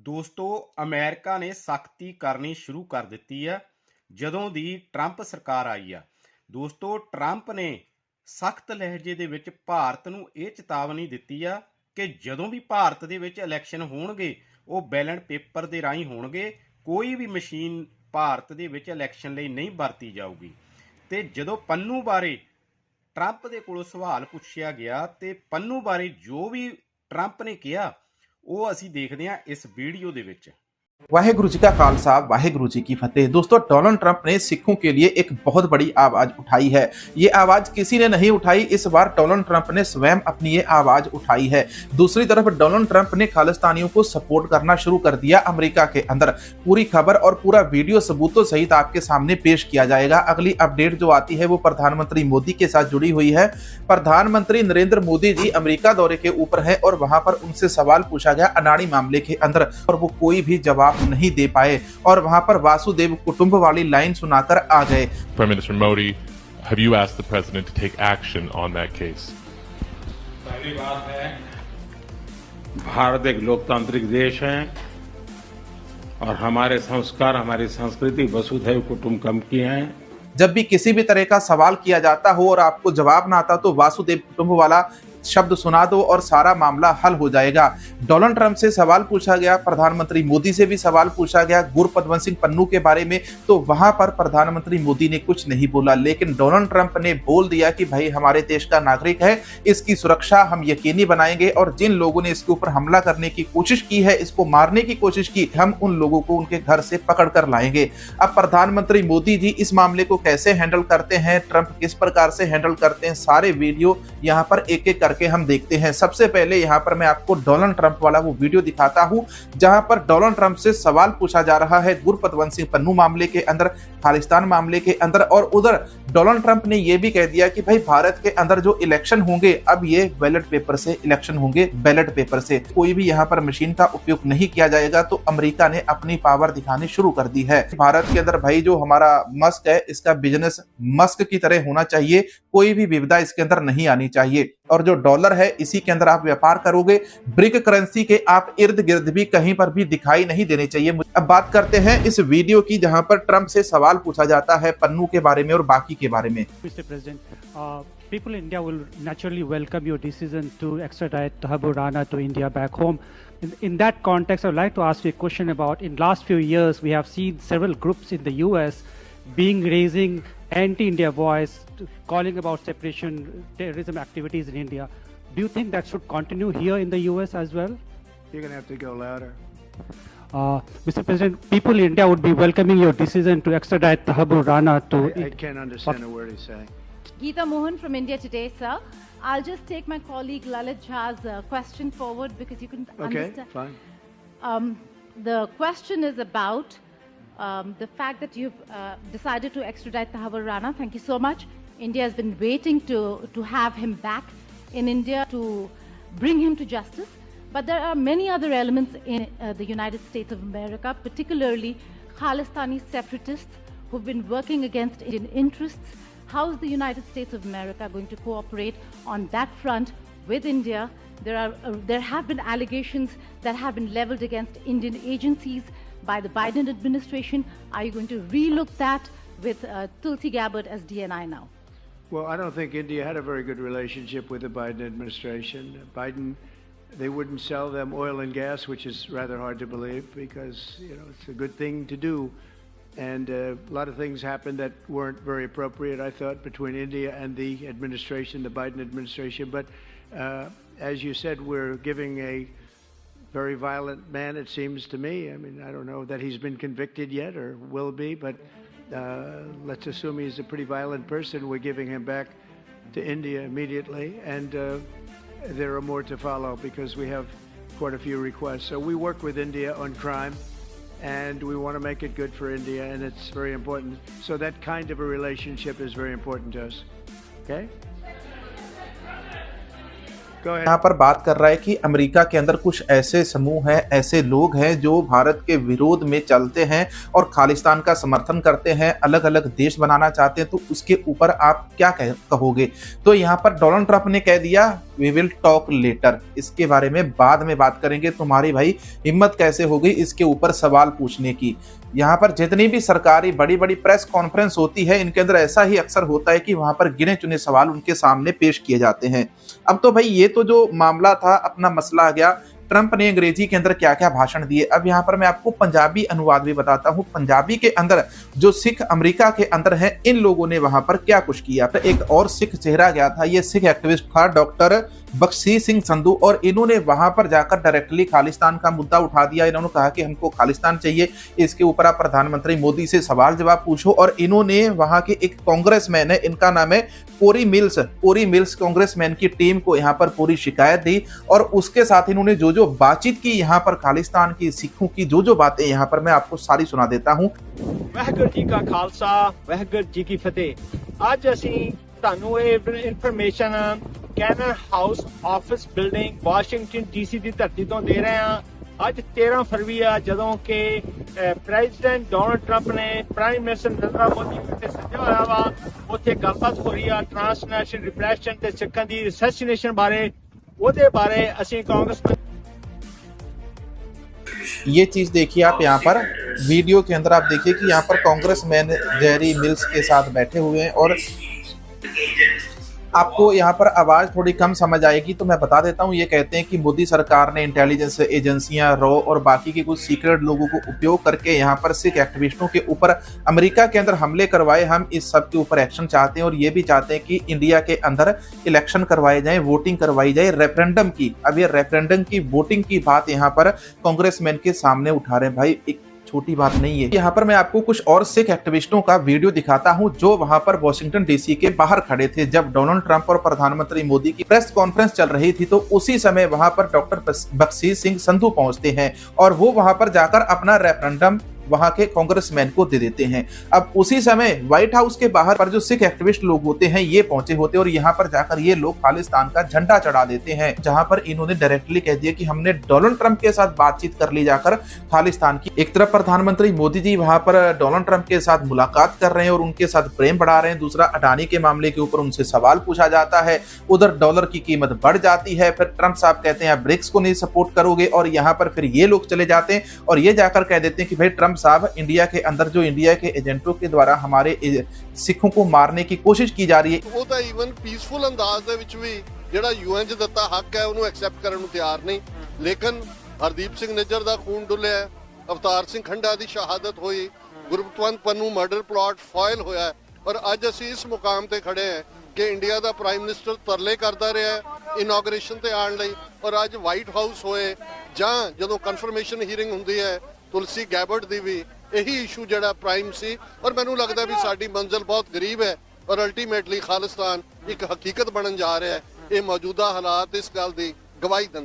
ਦੋਸਤੋ ਅਮਰੀਕਾ ਨੇ ਸਖਤੀ ਕਰਨੀ ਸ਼ੁਰੂ ਕਰ ਦਿੱਤੀ ਹੈ ਜਦੋਂ ਦੀ ਟਰੰਪ ਸਰਕਾਰ ਆਈ ਆ। ਦੋਸਤੋ ਟਰੰਪ ਨੇ ਸਖਤ ਲਹਿਜੇ ਦੇ ਵਿੱਚ ਭਾਰਤ ਨੂੰ ਇਹ ਚੇਤਾਵਨੀ ਦਿੱਤੀ ਆ ਕਿ ਜਦੋਂ ਵੀ ਭਾਰਤ ਦੇ ਵਿੱਚ ਇਲੈਕਸ਼ਨ ਹੋਣਗੇ ਉਹ ਬੈਲਟ ਪੇਪਰ ਦੇ ਰਾਹੀਂ ਹੋਣਗੇ, ਕੋਈ ਵੀ ਮਸ਼ੀਨ ਭਾਰਤ ਦੇ ਵਿੱਚ ਇਲੈਕਸ਼ਨ ਲਈ ਨਹੀਂ ਵਰਤੀ ਜਾਊਗੀ। ਤੇ ਜਦੋਂ ਪੰਨੂ ਬਾਰੇ ਟਰੰਪ ਦੇ ਕੋਲੋਂ ਸਵਾਲ ਪੁੱਛਿਆ ਗਿਆ ਤੇ ਪੰਨੂ ਬਾਰੇ ਜੋ ਵੀ ਟਰੰਪ ਨੇ ਕਿਹਾ ਉਹ ਅਸੀਂ ਦੇਖਦੇ ਹਾਂ ਇਸ ਵੀਡੀਓ ਦੇ ਵਿੱਚ। वाहेगुरु जी का खालसा वाहेगुरु जी की फतेह। दोस्तों, डोनाल्ड ट्रंप ने सिखों के लिए एक बहुत बड़ी आवाज उठाई है। ये आवाज किसी ने नहीं उठाई, इस बार डोनाल्ड ट्रंप ने स्वयं अपनी ये आवाज उठाई है। दूसरी तरफ डोनाल्ड ट्रंप ने खालिस्तानियों को सपोर्ट करना शुरू कर दिया अमेरिका के अंदर। पूरी खबर और पूरा वीडियो सबूतों सहित आपके सामने पेश किया जाएगा। अगली अपडेट जो आती है वो प्रधानमंत्री मोदी के साथ जुड़ी हुई है। प्रधानमंत्री नरेंद्र मोदी जी अमेरिका दौरे के ऊपर है और वहां पर उनसे सवाल पूछा गया अनाड़ी मामले के अंदर और वो कोई भी जवाब नहीं दे पाए और वहां पर वासुदेव कुटुंब वाली लाइन सुनाकर आ गए। Prime Minister Modi, have you asked the president to take action on that case? पहली बात है, भारत एक लोकतांत्रिक देश है और हमारे संस्कार, हमारी संस्कृति वसुधैव कुटुंबकम की है। जब भी किसी भी तरह का सवाल किया जाता हो और आपको जवाब ना आता तो वासुदेव कुटुंब वाला शब्द सुना दो और सारा मामला हल हो जाएगा। डोनाल्ड ट्रंप से सवाल पूछा गया, प्रधानमंत्री मोदी से भी सवाल पूछा गया गुरपतवंत सिंह पन्नू के बारे में, तो वहां पर प्रधानमंत्री मोदी ने कुछ नहीं बोला। लेकिन डोनाल्ड ट्रंप ने बोल दिया कि भाई हमारे देश का नागरिक है, इसकी सुरक्षा हम यकीनी बनाएंगे और जिन लोगों ने इसके ऊपर हमला करने की कोशिश की है, इसको मारने की कोशिश की, हम उन लोगों को उनके घर से पकड़ कर लाएंगे। अब प्रधानमंत्री मोदी जी इस मामले को कैसे हैंडल करते हैं, ट्रंप किस प्रकार से हैंडल करते हैं, सारे वीडियो यहाँ पर एक एक करके हम देखते हैं। सबसे पहले यहाँ पर मैं आपको डोनाल्ड ट्रंप वाला वो वीडियो दिखाता हूं जहां पर डोनाल्ड ट्रंप से सवाल पूछा जा रहा है गुरपतवंत सिंह पन्नू मामले के अंदर, खालिस्तान मामले के अंदर, और उधर डोनाल्ड ट्रंप ने यह भी कह दिया कि भाई भारत के अंदर जो इलेक्शन होंगे अब ये बैलेट पेपर से इलेक्शन होंगे, बैलेट पेपर से कोई भी यहाँ पर मशीन का उपयोग नहीं किया जाएगा। तो अमेरिका ने अपनी पावर दिखानी शुरू कर दी है। भारत के अंदर भाई जो हमारा मस्क है इसका बिजनेस मस्क की तरह होना चाहिए, कोई भी विविधता इसके अंदर नहीं आनी चाहिए और जो डॉलर है इसी के अंदर आप व्यापार करोगे। ब्रिक करेंसी के आप इर्द गिर्द भी कहीं पर भी दिखाई नहीं देने चाहिए। अब बात करते हैं इस वीडियो की जहां पर ट्रंप से सवाल पूछा जाता है पन्नू के बारे में और बाकी के बारे में। Mr. President, people in India will naturally welcome your decision to extradite Thabur Rana to India back home. In that context, I would like to ask you a question about, in last few years, we have seen several groups in the US raising anti-India voice, calling about separation, terrorism activities in India. Do you think that should continue here in the US as well? You're going to have to go louder. Mr. President, people in India would be welcoming your decision to extradite Thabur Rana to... I can't understand a word he's saying. Geeta Mohan from India Today, sir. I'll just take my colleague Lalit Jha's question forward because you can understand. Okay, fine. The question is about the fact that you've decided to extradite Thabur Rana. Thank you so much. India has been waiting to have him back in India to bring him to justice. But there are many other elements in the United States of America, particularly Khalistani separatists who've been working against Indian interests. How is the United States of America going to cooperate on that front with India? There have been allegations that have been leveled against Indian agencies by the Biden administration. Are you going to relook that with Tulsi Gabbard as DNI now? Well, I don't think India had a very good relationship with the Biden administration. Biden, they wouldn't sell them oil and gas, which is rather hard to believe because, you know, it's a good thing to do. And a lot of things happened that weren't very appropriate, I thought, between India and the administration, the Biden administration. But as you said, we're giving a very violent man, it seems to me. I mean, I don't know that he's been convicted yet or will be, but let's assume he's a pretty violent person. We're giving him back to India immediately, and there are more to follow because we have quite a few requests. So we work with India on crime, and we want to make it good for India, and it's very important. So that kind of a relationship is very important to us. Okay? Go ahead. यहाँ पर बात कर रहा है कि America के अंदर कुछ ऐसे समूह हैं, ऐसे लोग हैं जो भारत के विरोध में चलते हैं और खालिस्तान का समर्थन करते हैं, अलग अलग देश बनाना चाहते हैं, तो उसके ऊपर आप क्या कहोगे? तो यहाँ पर डोनाल्ड ट्रंप ने कह दिया वी विल टॉक लेटर, इसके बारे में बाद में बात करेंगे। तुम्हारी भाई हिम्मत कैसे हो गई इसके ऊपर सवाल पूछने की? यहाँ पर जितनी भी सरकारी बड़ी बड़ी प्रेस कॉन्फ्रेंस होती है, इनके अंदर ऐसा ही अक्सर होता है कि वहां पर गिने चुने सवाल उनके सामने पेश किए जाते हैं। अब तो भाई ये तो जो मामला था, अपना मसला आ गया। ट्रंप ने अंग्रेजी के अंदर क्या क्या भाषण दिए, अब यहाँ पर मैं आपको पंजाबी अनुवाद भी बताता हूँ। पंजाबी के अंदर जो सिख अमेरिका के अंदर हैं, इन लोगों ने वहां पर क्या कुछ किया। एक और सिख चेहरा गया था, ये सिख एक्टिविस्ट था डॉक्टर बख्शी सिंह संधू, और इन्होंने वहां पर जाकर डायरेक्टली खालिस्तान का मुद्दा उठा दिया। इन्होंने कहा कि हमको खालिस्तान चाहिए, इसके ऊपर आप प्रधानमंत्री मोदी से सवाल जवाब पूछो। और इन्होंने वहां के एक कांग्रेसमैन है, इनका नाम है कोरी मिल्स कांग्रेसमैन की टीम को यहाँ पर पूरी शिकायत दी, और उसके साथ इन्होंने जो जो बातचीत की यहाँ पर खालिस्तान की, सिखों की जो जो बातें, यहाँ पर मैं आपको सारी सुना देता हूँ। वाहिगुरू जी का खालसा, वाहिगुरू जी की फतेह। आज ਅਸੀਂ ਤੁਹਾਨੂੰ ਇਹ information Cannon House office building Washington DC ਦੀ ਧਰਤੀ ਤੋਂ ਦੇ ਰਹੇ ਹਾਂ। ਅੱਜ 13 ਫਰਵਰੀ ਆ, ਜਦੋਂ ਕਿ ਪ੍ਰੈਜ਼ੀਡੈਂਟ ਡੋਨਲਡ ਟਰੰਪ ਨੇ ਪ੍ਰਾਈਮ ਮਿਨਿਸਟਰ ਨਰਿੰਦਰ ਮੋਦੀ ਉੱਤੇ ਸੱਦਿਆ ਹੋਇਆ ਵਾ। ਉੱਥੇ ਗੱਲਬਾਤ ਹੋ ਰਹੀ ਆ ਟ੍ਰਾਂਸਨੈਸ਼ਨਲ ਰਿਪਰੈਸ਼ਨ ਤੇ ਸਿੱਖਾਂ ਦੀ ਅਸੈਸੀਨੇਸ਼ਨ ਬਾਰੇ। ਉਹਦੇ ਬਾਰੇ ਅਸੀਂ ਕਾਂਗਰਸ ये चीज देखिए आप यहाँ पर वीडियो के अंदर, आप देखिए कि यहाँ पर कांग्रेसमैन जेरी मिल्स के साथ बैठे हुए हैं, और आपको यहाँ पर आवाज थोड़ी कम समझ आएगी तो मैं बता देता हूँ। ये कहते हैं कि मोदी सरकार ने इंटेलिजेंस एजेंसियां, रॉ और बाकी के कुछ सीक्रेट लोगों को उपयोग करके यहाँ पर सिख एक्टिविस्टों के ऊपर अमेरिका के अंदर हमले करवाए। हम इस सब के ऊपर एक्शन चाहते हैं, और ये भी चाहते हैं कि इंडिया के अंदर इलेक्शन करवाए जाए, वोटिंग करवाई जाए रेफरेंडम की। अब ये रेफरेंडम की वोटिंग की बात यहाँ पर कांग्रेसमैन के सामने उठा रहे हैं। भाई एक छोटी बात नहीं है। यहाँ पर मैं आपको कुछ और सिख एक्टिविस्टों का वीडियो दिखाता हूँ जो वहां पर वॉशिंगटन डीसी के बाहर खड़े थे जब डोनाल्ड ट्रंप और प्रधानमंत्री मोदी की प्रेस कॉन्फ्रेंस चल रही थी। तो उसी समय वहां पर डॉक्टर बख्शी सिंह संधू पहुंचते हैं, और वो वहां पर जाकर अपना रेफरेंडम वहां के कांग्रेसमैन को दे देते हैं। अब उसी समय व्हाइट हाउस के बाहर पर जो सिख एक्टिविस्ट लोग होते हैं, ये पहुंचे होते हैं, और यहाँ पर जाकर ये लोग खालिस्तान का झंडा चढ़ा देते हैं, जहां पर इन्होंने डायरेक्टली कह दिया कि हमने डोनाल्ड ट्रंप के साथ बातचीत कर ली जाकर खालिस्तान की। एक तरफ प्रधानमंत्री मोदी जी वहां पर डोनाल्ड ट्रंप के साथ मुलाकात कर रहे हैं और उनके साथ प्रेम बढ़ा रहे हैं, दूसरा अडानी के मामले के ऊपर उनसे सवाल पूछा जाता है, उधर डॉलर की कीमत बढ़ जाती है, फिर ट्रंप साहब कहते हैं ब्रिक्स को नहीं सपोर्ट करोगे, और यहाँ पर फिर ये लोग चले जाते हैं और ये जाकर कह देते हैं कि भाई ट्रंप साहब, इंडिया के अंदर जो इंडिया के एजेंटों के द्वारा हमारे सिखों को मारने की कोशिश की जा रही है, ਉਹ ਤਾਂ ਈਵਨ ਪੀਸਫੁਲ ਅੰਦਾਜ਼ ਦੇ ਵਿੱਚ ਵੀ ਜਿਹੜਾ ਯੂਐਨ 'ਚ ਦਿੱਤਾ ਹੱਕ ਹੈ ਉਹਨੂੰ ਐਕਸੈਪਟ ਕਰਨ ਨੂੰ ਤਿਆਰ ਨਹੀਂ। ਲੇਕਿਨ ਹਰਦੀਪ ਸਿੰਘ ਨਿੱਜਰ ਦਾ ਖੂਨ ਡੁੱਲਿਆ, ਅਵਤਾਰ ਸਿੰਘ ਖੰਡਾ ਦੀ ਸ਼ਹਾਦਤ ਹੋਈ, Gurpatwant Pannu murder plot file ਹੋਇਆ, ਔਰ ਅੱਜ ਅਸੀਂ ਇਸ ਮੁਕਾਮ ਤੇ ਖੜੇ ਹਾਂ ਕਿ ਇੰਡੀਆ ਦਾ ਪ੍ਰਾਈਮ ਮਿਨਿਸਟਰ ਤਰਲੇ ਕਰਦਾ ਰਿਹਾ ਇਨੋਗ੍ਰੇਸ਼ਨ ਤੇ ਆਉਣ ਲਈ, ਔਰ ਅੱਜ ਵਾਈਟ ਹਾਊਸ ਹੋਏ ਜਾਂ ਜਦੋਂ ਕਨਫਰਮੇਸ਼ਨ ਹੀਅਰਿੰਗ ਹੁੰਦੀ ਹੈ ਤੁਲਸੀ ਗੈਬਰਟ ਦੀ ਵੀ ਇਹੀ ਇਸ਼ੂ ਜਿਹੜਾ ਪ੍ਰਾਈਮ ਸੀ। ਔਰ ਮੈਨੂੰ ਲੱਗਦਾ ਵੀ ਸਾਡੀ ਮੰਜ਼ਿਲ ਬਹੁਤ ਗਰੀਬ ਹੈ, ਔਰ ਅਲਟੀਮੇਟਲੀ ਖਾਲਿਸਤਾਨ ਇੱਕ ਹਕੀਕਤ ਬਣਨ ਜਾ ਰਿਹਾ ਹੈ। ਇਹ ਮੌਜੂਦਾ ਹਾਲਾਤ ਇਸ ਗੱਲ ਦੀ ਗਵਾਹੀ ਦਿੰਦੇ।